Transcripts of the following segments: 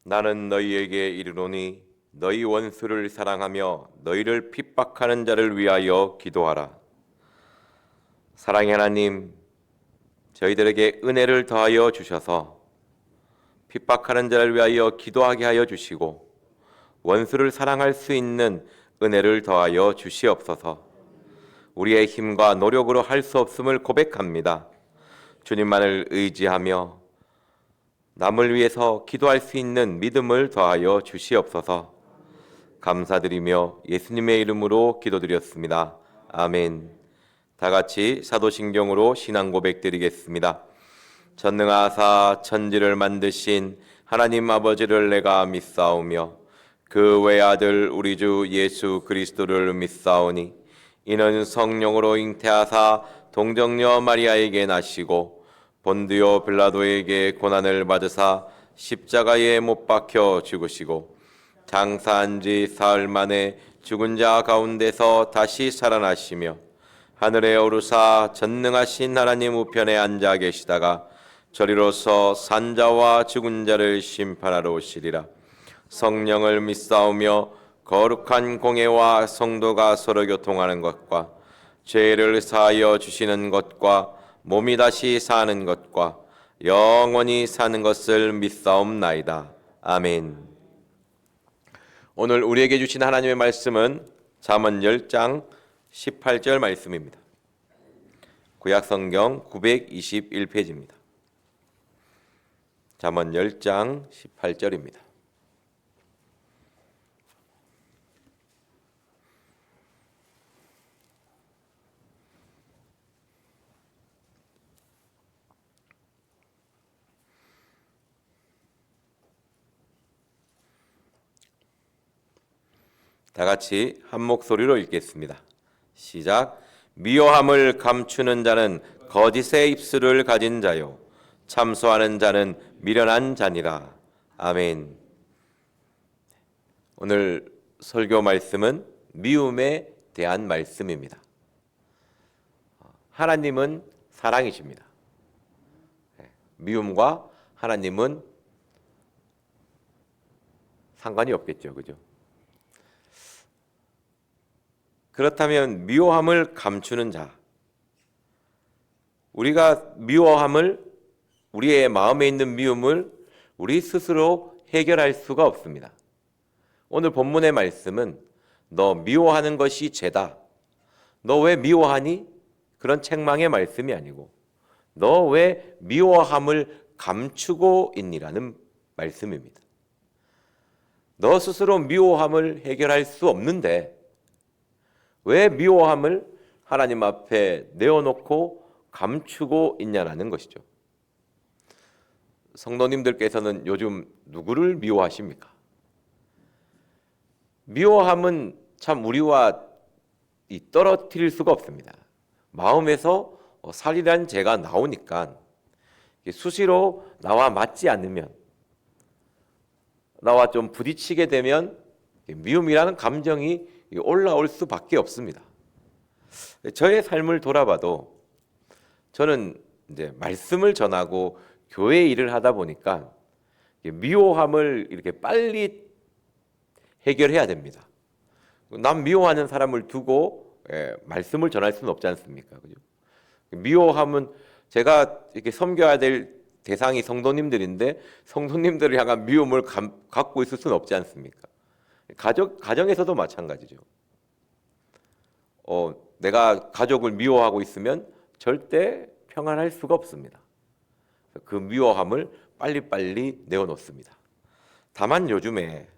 나는 너희에게 이르노니 너희 원수를 사랑하며 너희를 핍박하는 자를 위하여 기도하라. 사랑의 하나님, 저희들에게 은혜를 더하여 주셔서 핍박하는 자를 위하여 기도하게 하여 주시고 원수를 사랑할 수 있는 은혜를 더하여 주시옵소서. 우리의 힘과 노력으로 할 수 없음을 고백합니다. 주님만을 의지하며 남을 위해서 기도할 수 있는 믿음을 더하여 주시옵소서. 감사드리며 예수님의 이름으로 기도드렸습니다. 아멘. 다 같이 사도신경으로 신앙 고백 드리겠습니다. 전능하사 천지를 만드신 하나님 아버지를 내가 믿사오며 그 외아들 우리 주 예수 그리스도를 믿사오니 이는 성령으로 잉태하사 동정녀 마리아에게 나시고 본디오 빌라도에게 고난을 받으사 십자가에 못 박혀 죽으시고 장사한 지 사흘 만에 죽은 자 가운데서 다시 살아나시며 하늘에 오르사 전능하신 하나님 우편에 앉아 계시다가 저리로서 산자와 죽은 자를 심판하러 오시리라. 성령을 믿사오며 거룩한 공예와 성도가 서로 교통하는 것과 죄를 사하여 주시는 것과 몸이 다시 사는 것과 영원히 사는 것을 믿사옵나이다. 아멘. 오늘 우리에게 주신 하나님의 말씀은 잠언 10장 18절 말씀입니다. 구약성경 921페이지입니다. 잠언 10장 18절입니다. 다 같이 한 목소리로 읽겠습니다. 시작. 미워함을 감추는 자는 거짓의 입술을 가진 자요 참소하는 자는 미련한 자니라. 아멘. 오늘 설교 말씀은 미움에 대한 말씀입니다. 하나님은 사랑이십니다. 미움과 하나님은 상관이 없겠죠, 그죠? 그렇다면 미워함을 감추는 자, 우리가 미워함을, 우리의 마음에 있는 미움을 우리 스스로 해결할 수가 없습니다. 오늘 본문의 말씀은 너 미워하는 것이 죄다, 너 왜 미워하니? 그런 책망의 말씀이 아니고 너 왜 미워함을 감추고 있니라는 말씀입니다. 너 스스로 미워함을 해결할 수 없는데 왜 미워함을 하나님 앞에 내어놓고 감추고 있냐라는 것이죠. 성도님들께서는 요즘 누구를 미워하십니까? 미워함은 참 우리와 떨어뜨릴 수가 없습니다. 마음에서 살이란 죄가 나오니까 수시로 나와 맞지 않으면, 나와 좀 부딪히게 되면 미움이라는 감정이 올라올 수밖에 없습니다. 저의 삶을 돌아봐도 저는 이제 말씀을 전하고 교회 일을 하다 보니까 미워함을 이렇게 빨리 해결해야 됩니다. 남 미워하는 사람을 두고 말씀을 전할 수는 없지 않습니까? 그죠? 미워함은 제가 이렇게 섬겨야 될 대상이 성도님들인데 성도님들을 향한 미움을 갖고 있을 수는 없지 않습니까? 가정에서도 마찬가지죠. 내가 가족을 미워하고 있으면 절대 평안할 수가 없습니다. 그 미워함을 빨리빨리 내어놓습니다. 다만 요즘에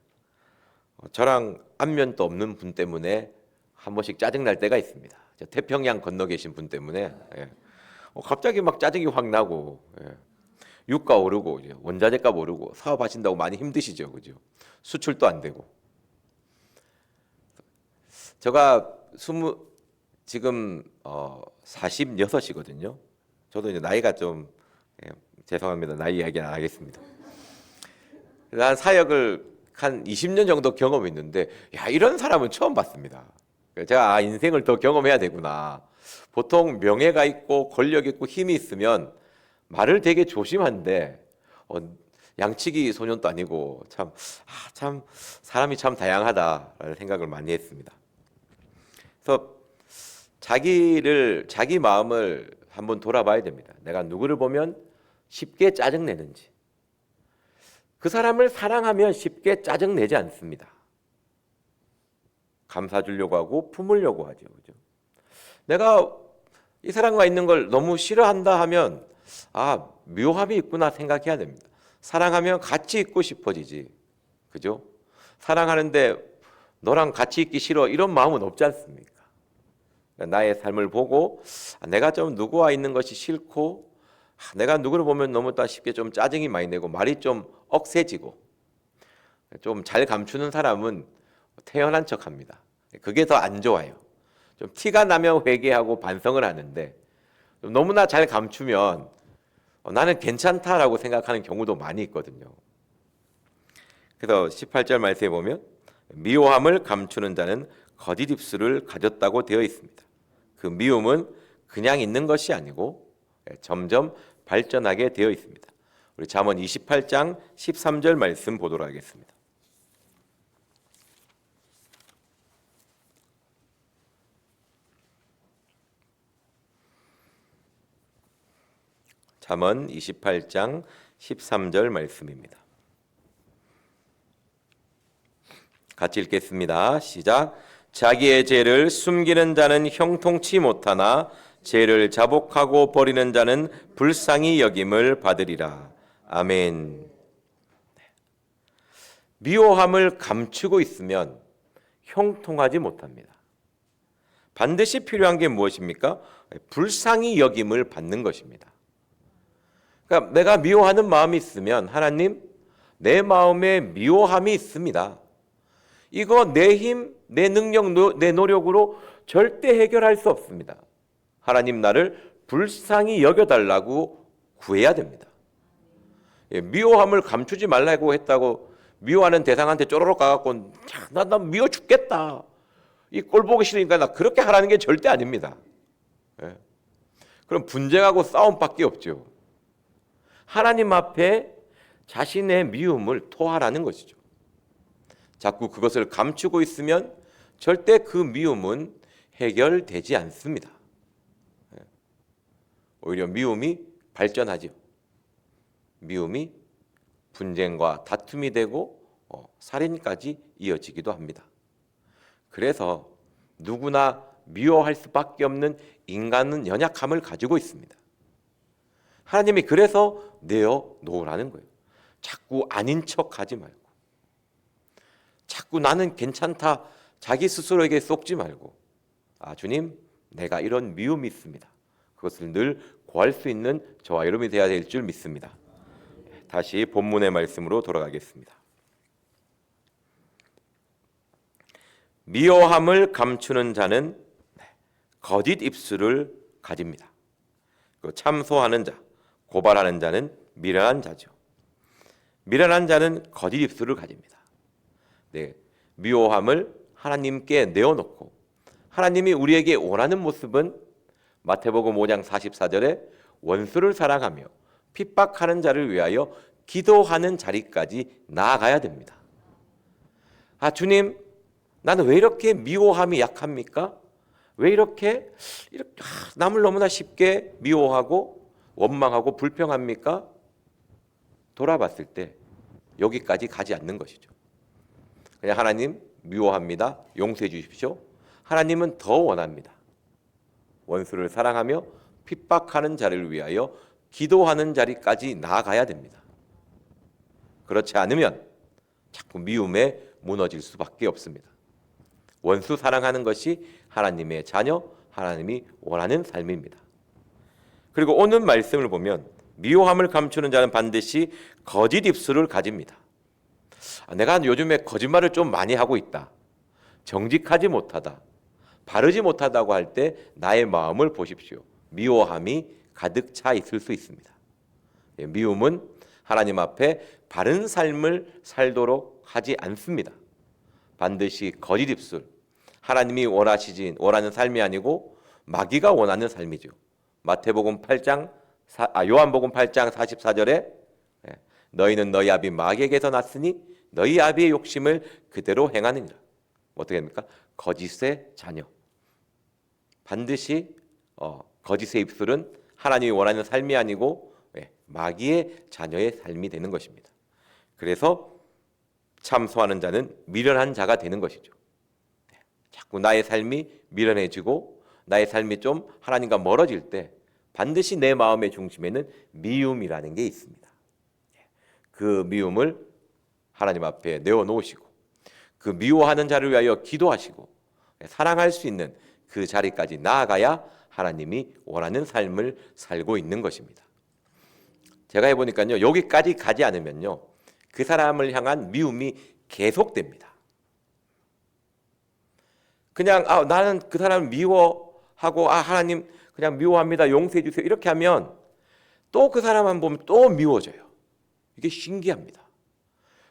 저랑 안면도 없는 분 때문에 한 번씩 짜증날 때가 있습니다. 태평양 건너 계신 분 때문에 갑자기 막 짜증이 확 나고, 유가 오르고 원자재값 오르고 사업하신다고 많이 힘드시죠, 그죠? 수출도 안 되고. 제가 지금 46이거든요. 저도 이제 나이가 좀 죄송합니다. 나이 이야기 안 하겠습니다. 난 사역을 한 20년 정도 경험했는데, 이런 사람은 처음 봤습니다. 제가 인생을 더 경험해야 되구나. 보통 명예가 있고 권력 있고 힘이 있으면 말을 되게 조심한데 양치기 소년도 아니고 참 사람이 참 다양하다라는 생각을 많이 했습니다. 그래서 자기 마음을 한번 돌아봐야 됩니다. 내가 누구를 보면 쉽게 짜증내는지. 그 사람을 사랑하면 쉽게 짜증내지 않습니다. 감싸주려고 하고 품으려고 하죠. 그죠? 내가 이 사람과 있는 걸 너무 싫어한다 하면 묘함이 있구나 생각해야 됩니다. 사랑하면 같이 있고 싶어지지. 그죠? 사랑하는데 너랑 같이 있기 싫어 이런 마음은 없지 않습니까? 나의 삶을 보고 내가 좀 누구와 있는 것이 싫고 내가 누구를 보면 너무 쉽게 좀 짜증이 많이 내고 말이 좀 억세지고 좀 잘 감추는 사람은 태연한 척합니다. 그게 더 안 좋아요. 좀 티가 나면 회개하고 반성을 하는데 너무나 잘 감추면 나는 괜찮다라고 생각하는 경우도 많이 있거든요. 그래서 18절 말씀에 보면 미워함을 감추는 자는 거짓 입술을 가졌다고 되어 있습니다. 그 미움은 그냥 있는 것이 아니고 점점 발전하게 되어 있습니다. 우리 잠언 28장 13절 말씀 보도록 하겠습니다. 잠언 28장 13절 말씀입니다. 같이 읽겠습니다. 시작. 자기의 죄를 숨기는 자는 형통치 못하나 죄를 자복하고 버리는 자는 불쌍히 여김을 받으리라. 아멘. 미워함을 감추고 있으면 형통하지 못합니다. 반드시 필요한 게 무엇입니까? 불쌍히 여김을 받는 것입니다. 그러니까 내가 미워하는 마음이 있으면 하나님, 내 마음에 미워함이 있습니다. 이거 내 힘, 내 능력, 내 노력으로 절대 해결할 수 없습니다. 하나님 나를 불쌍히 여겨달라고 구해야 됩니다. 미워함을 감추지 말라고 했다고 미워하는 대상한테 쪼로록 가갖고 나 미워 죽겠다. 이 꼴 보기 싫으니까 나 그렇게 하라는 게 절대 아닙니다. 그럼 분쟁하고 싸움밖에 없죠. 하나님 앞에 자신의 미움을 토하라는 것이죠. 자꾸 그것을 감추고 있으면 절대 그 미움은 해결되지 않습니다. 오히려 미움이 발전하죠. 미움이 분쟁과 다툼이 되고 살인까지 이어지기도 합니다. 그래서 누구나 미워할 수밖에 없는 인간은 연약함을 가지고 있습니다. 하나님이 그래서 내어놓으라는 거예요. 자꾸 아닌 척하지 말고, 자꾸 나는 괜찮다 자기 스스로에게 속지 말고, 주님 내가 이런 미움이 있습니다. 그것을 늘 구할 수 있는 저와 여러분이 되어야 될 줄 믿습니다. 다시 본문의 말씀으로 돌아가겠습니다. 미워함을 감추는 자는 거짓 입술을 가집니다. 참소하는 자, 고발하는 자는 미련한 자죠. 미련한 자는 거짓 입술을 가집니다. 미워함을 하나님께 내어놓고 하나님이 우리에게 원하는 모습은 마태복음 5장 44절에 원수를 사랑하며 핍박하는 자를 위하여 기도하는 자리까지 나아가야 됩니다. 주님, 나는 왜 이렇게 미워함이 약합니까? 왜 이렇게 남을 너무나 쉽게 미워하고 원망하고 불평합니까? 돌아봤을 때 여기까지 가지 않는 것이죠. 그냥 하나님 미워합니다. 용서해 주십시오. 하나님은 더 원합니다. 원수를 사랑하며 핍박하는 자를 위하여 기도하는 자리까지 나아가야 됩니다. 그렇지 않으면 자꾸 미움에 무너질 수밖에 없습니다. 원수 사랑하는 것이 하나님의 자녀, 하나님이 원하는 삶입니다. 그리고 오늘 말씀을 보면 미워함을 감추는 자는 반드시 거짓 입술을 가집니다. 내가 요즘에 거짓말을 좀 많이 하고 있다. 정직하지 못하다. 바르지 못하다고 할 때 나의 마음을 보십시오. 미워함이 가득 차 있을 수 있습니다. 미움은 하나님 앞에 바른 삶을 살도록 하지 않습니다. 반드시 거짓 입술, 하나님이 원하는 삶이 아니고 마귀가 원하는 삶이죠. 요한복음 8장 44절에 너희는 너희 아비 마귀에게서 났으니 너희 아비의 욕심을 그대로 행하느니라. 어떻게 됩니까? 거짓의 자녀. 반드시 거짓의 입술은 하나님이 원하는 삶이 아니고 마귀의 자녀의 삶이 되는 것입니다. 그래서 참소하는 자는 미련한 자가 되는 것이죠. 자꾸 나의 삶이 미련해지고 나의 삶이 좀 하나님과 멀어질 때 반드시 내 마음의 중심에는 미움이라는 게 있습니다. 그 미움을 하나님 앞에 내어놓으시고 그 미워하는 자를 위하여 기도하시고 사랑할 수 있는 그 자리까지 나아가야 하나님이 원하는 삶을 살고 있는 것입니다. 제가 해보니까요, 여기까지 가지 않으면요, 그 사람을 향한 미움이 계속됩니다. 그냥 나는 그 사람을 미워하고 하나님 그냥 미워합니다, 용서해 주세요, 이렇게 하면 또 그 사람만 보면 또 미워져요. 이게 신기합니다.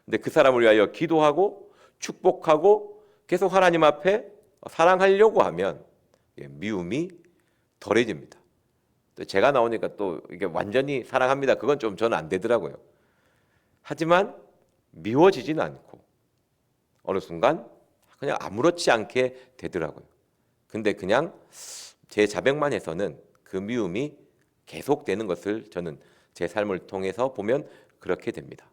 근데 그 사람을 위하여 기도하고 축복하고 계속 하나님 앞에 사랑하려고 하면 미움이 덜해집니다. 제가 나오니까 또 이게 완전히 사랑합니다, 그건 좀 저는 안 되더라고요. 하지만 미워지지는 않고 어느 순간 그냥 아무렇지 않게 되더라고요. 근데 그냥 제 자백만 해서는 그 미움이 계속되는 것을 저는 제 삶을 통해서 보면 그렇게 됩니다.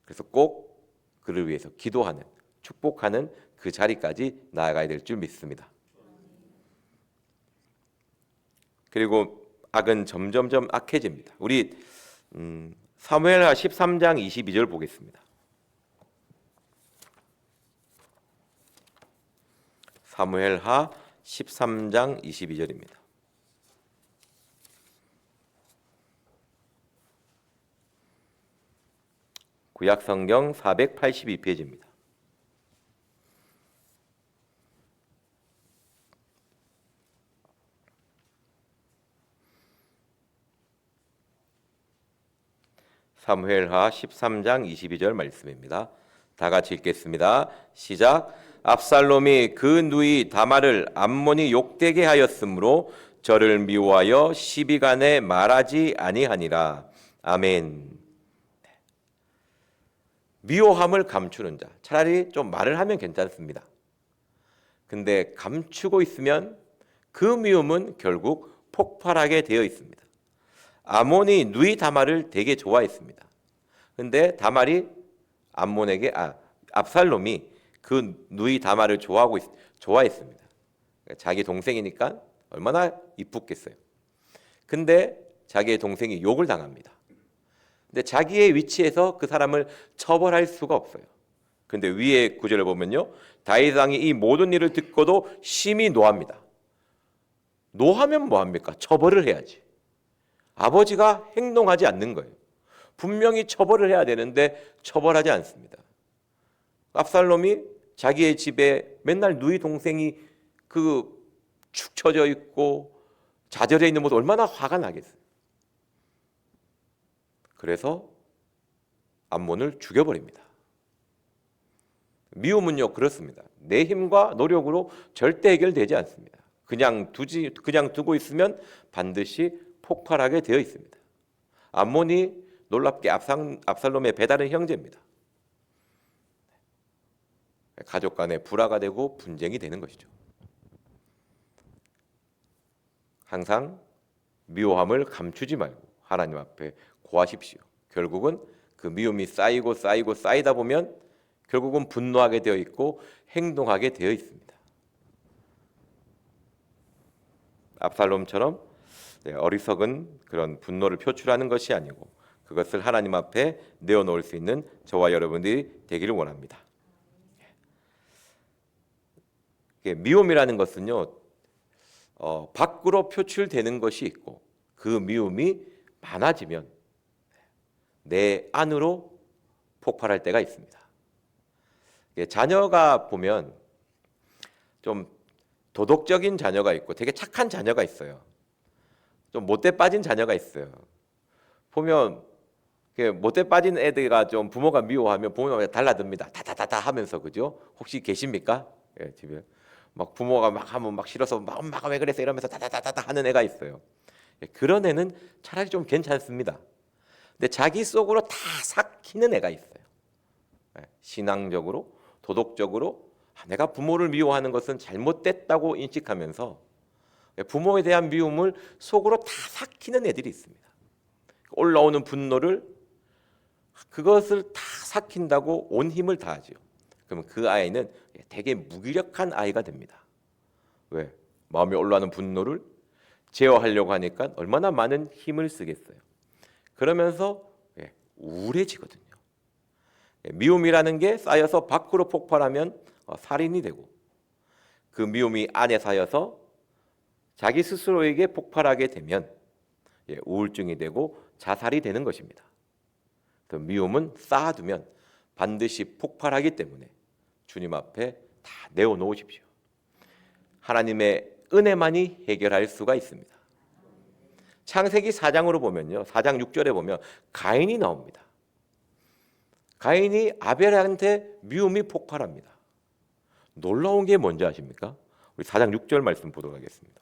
그래서 꼭 그를 위해서 기도하는, 축복하는 그 자리까지 나아가야 될 줄 믿습니다. 그리고 악은 점점점 악해집니다. 우리 사무엘하 13장 22절 보겠습니다. 사무엘하 13장 22절입니다. 구약성경 482페이지입니다. 사무엘하 13장 22절 말씀입니다. 다 같이 읽겠습니다. 시작. 압살롬이 그 누이 다말을 암몬이 욕되게 하였으므로 저를 미워하여 시비간에 말하지 아니하니라. 아멘. 미워함을 감추는 자, 차라리 좀 말을 하면 괜찮습니다. 근데 감추고 있으면 그 미움은 결국 폭발하게 되어 있습니다. 암몬이 누이 다말을 되게 좋아했습니다. 근데 다말이 압살롬이 그 누이 다말을 좋아했습니다. 자기 동생이니까 얼마나 이쁘겠어요. 근데 자기의 동생이 욕을 당합니다. 근데 자기의 위치에서 그 사람을 처벌할 수가 없어요. 근데 위에 구절을 보면요, 다윗 왕이 이 모든 일을 듣고도 심히 노합니다. 노하면 뭐합니까? 처벌을 해야지. 아버지가 행동하지 않는 거예요. 분명히 처벌을 해야 되는데 처벌하지 않습니다. 압살롬이 자기의 집에 맨날 누이 동생이 축 처져 있고 좌절해 있는 모습 얼마나 화가 나겠어요. 그래서 암몬을 죽여버립니다. 미움은요 그렇습니다. 내 힘과 노력으로 절대 해결되지 않습니다. 그냥 두고 있으면 반드시 폭발하게 되어 있습니다. 암몬이 놀랍게 압살롬의 배다른 형제입니다. 가족 간에 불화가 되고 분쟁이 되는 것이죠. 항상 미워함을 감추지 말고 하나님 앞에 고하십시오. 결국은 그 미움이 쌓이다 보면 결국은 분노하게 되어 있고 행동하게 되어 있습니다. 압살롬처럼 어리석은 그런 분노를 표출하는 것이 아니고 그것을 하나님 앞에 내어놓을 수 있는 저와 여러분들이 되기를 원합니다. 미움이라는 것은요, 밖으로 표출되는 것이 있고 그 미움이 많아지면 내 안으로 폭발할 때가 있습니다. 자녀가 보면 좀 도덕적인 자녀가 있고 되게 착한 자녀가 있어요. 좀 못돼 빠진 자녀가 있어요. 보면 못돼 빠진 애들가 좀 부모가 미워하면 부모가 달라듭니다. 다다다다 하면서, 그죠? 혹시 계십니까? 예, 집에 막 부모가 막 하면 막 싫어서 막 엄마가 왜 그랬어 이러면서 다다다다 하는 애가 있어요. 예, 그런 애는 차라리 좀 괜찮습니다. 근데 자기 속으로 다 삭히는 애가 있어요. 신앙적으로, 도덕적으로 내가 부모를 미워하는 것은 잘못됐다고 인식하면서 부모에 대한 미움을 속으로 다 삭히는 애들이 있습니다. 올라오는 분노를 그것을 다 삭힌다고 온 힘을 다하죠. 그러면 그 아이는 되게 무기력한 아이가 됩니다. 왜? 마음에 올라오는 분노를 제어하려고 하니까 얼마나 많은 힘을 쓰겠어요. 그러면서 우울해지거든요. 미움이라는 게 쌓여서 밖으로 폭발하면 살인이 되고, 그 미움이 안에 쌓여서 자기 스스로에게 폭발하게 되면 우울증이 되고 자살이 되는 것입니다. 미움은 쌓아두면 반드시 폭발하기 때문에 주님 앞에 다 내어놓으십시오. 하나님의 은혜만이 해결할 수가 있습니다. 창세기 4장으로 보면요, 4장 6절에 보면 가인이 나옵니다. 가인이 아벨한테 미움이 폭발합니다. 놀라운 게 뭔지 아십니까? 우리 4장 6절 말씀 보도록 하겠습니다.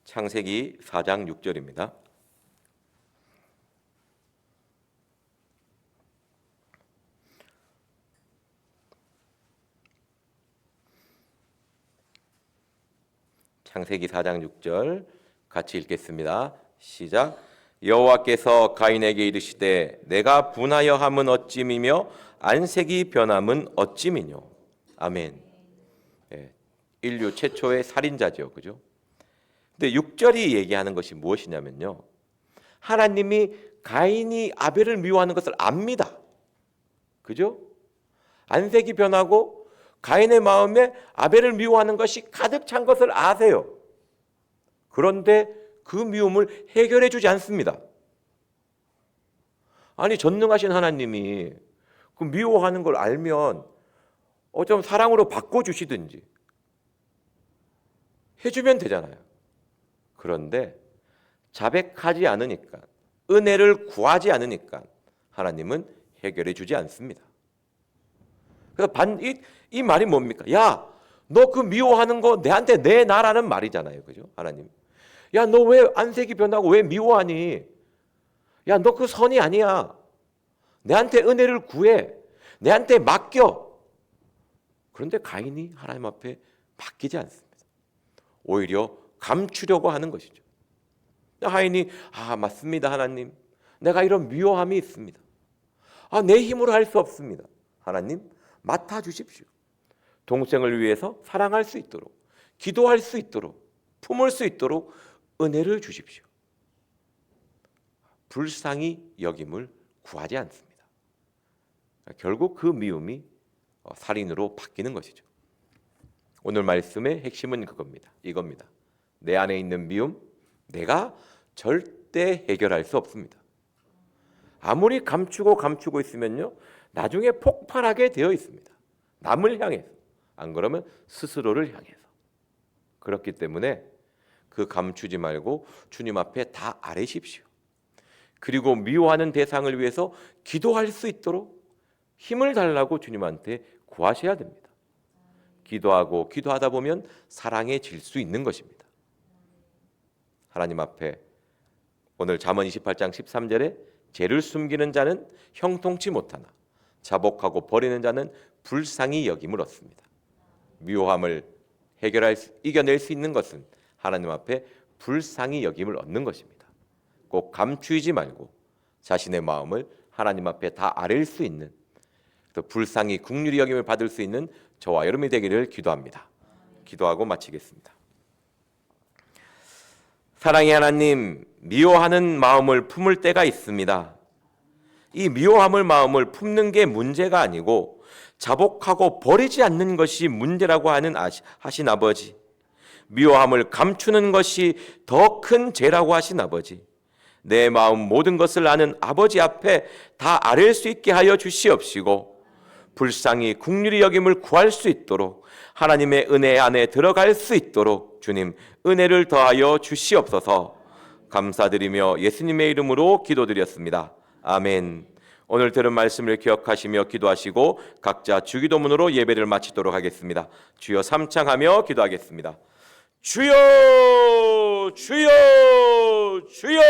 창세기 4장 6절입니다. 창세기 4장 6절 같이 읽겠습니다. 시작. 여호와께서 가인에게 이르시되 내가 분하여 함은 어찌미며 안색이 변함은 어찌미뇨. 아멘. 인류 최초의 살인자죠, 그죠? 근데 6절이 얘기하는 것이 무엇이냐면요, 하나님이 가인이 아벨을 미워하는 것을 압니다. 그죠? 안색이 변하고 가인의 마음에 아벨을 미워하는 것이 가득 찬 것을 아세요. 그런데 그 미움을 해결해 주지 않습니다. 아니, 전능하신 하나님이 그 미워하는 걸 알면 좀 사랑으로 바꿔주시든지 해주면 되잖아요. 그런데 자백하지 않으니까, 은혜를 구하지 않으니까 하나님은 해결해 주지 않습니다. 그래서 이 말이 뭡니까? 야, 너 그 미워하는 거 내한테 내놔라는 말이잖아요. 그죠? 하나님. 야, 너 왜 안색이 변하고 왜 미워하니? 야, 너 그 선이 아니야. 내한테 은혜를 구해. 내한테 맡겨. 그런데 가인이 하나님 앞에 맡기지 않습니다. 오히려 감추려고 하는 것이죠. 가인이 맞습니다, 하나님. 내가 이런 미워함이 있습니다. 내 힘으로 할 수 없습니다. 하나님, 맡아주십시오. 동생을 위해서 사랑할 수 있도록, 기도할 수 있도록, 품을 수 있도록 은혜를 주십시오. 불쌍히 여김을 구하지 않습니다. 결국 그 미움이 살인으로 바뀌는 것이죠. 오늘 말씀의 핵심은 이겁니다. 내 안에 있는 미움, 내가 절대 해결할 수 없습니다. 아무리 감추고 있으면요, 나중에 폭발하게 되어 있습니다. 남을 향해서, 안 그러면 스스로를 향해서. 그렇기 때문에 그 감추지 말고 주님 앞에 다 아뢰십시오. 그리고 미워하는 대상을 위해서 기도할 수 있도록 힘을 달라고 주님한테 구하셔야 됩니다. 기도하다 보면 사랑해질 수 있는 것입니다. 하나님 앞에 오늘 잠언 28장 13절에 죄를 숨기는 자는 형통치 못하나 자복하고 버리는 자는 불쌍히 여김을 얻습니다. 미워함을 이겨낼 수 있는 것은 하나님 앞에 불쌍히 여김을 얻는 것입니다. 꼭 감추지 말고 자신의 마음을 하나님 앞에 다 아뢰일 수 있는, 또 불쌍히 긍휼히 여김을 받을 수 있는 저와 여러분이 되기를 기도합니다. 기도하고 마치겠습니다. 사랑의 하나님, 미워하는 마음을 품을 때가 있습니다. 이 미워함을 마음을 품는 게 문제가 아니고 자복하고 버리지 않는 것이 문제라고 하신 아버지, 미워함을 감추는 것이 더 큰 죄라고 하신 아버지, 내 마음 모든 것을 아는 아버지 앞에 다 아뢰 수 있게 하여 주시옵시고 불쌍히 긍휼히 여김을 구할 수 있도록 하나님의 은혜 안에 들어갈 수 있도록 주님 은혜를 더하여 주시옵소서. 감사드리며 예수님의 이름으로 기도드렸습니다. 아멘. 오늘 들은 말씀을 기억하시며 기도하시고 각자 주기도문으로 예배를 마치도록 하겠습니다. 주여 삼창하며 기도하겠습니다. 주여 주여 주여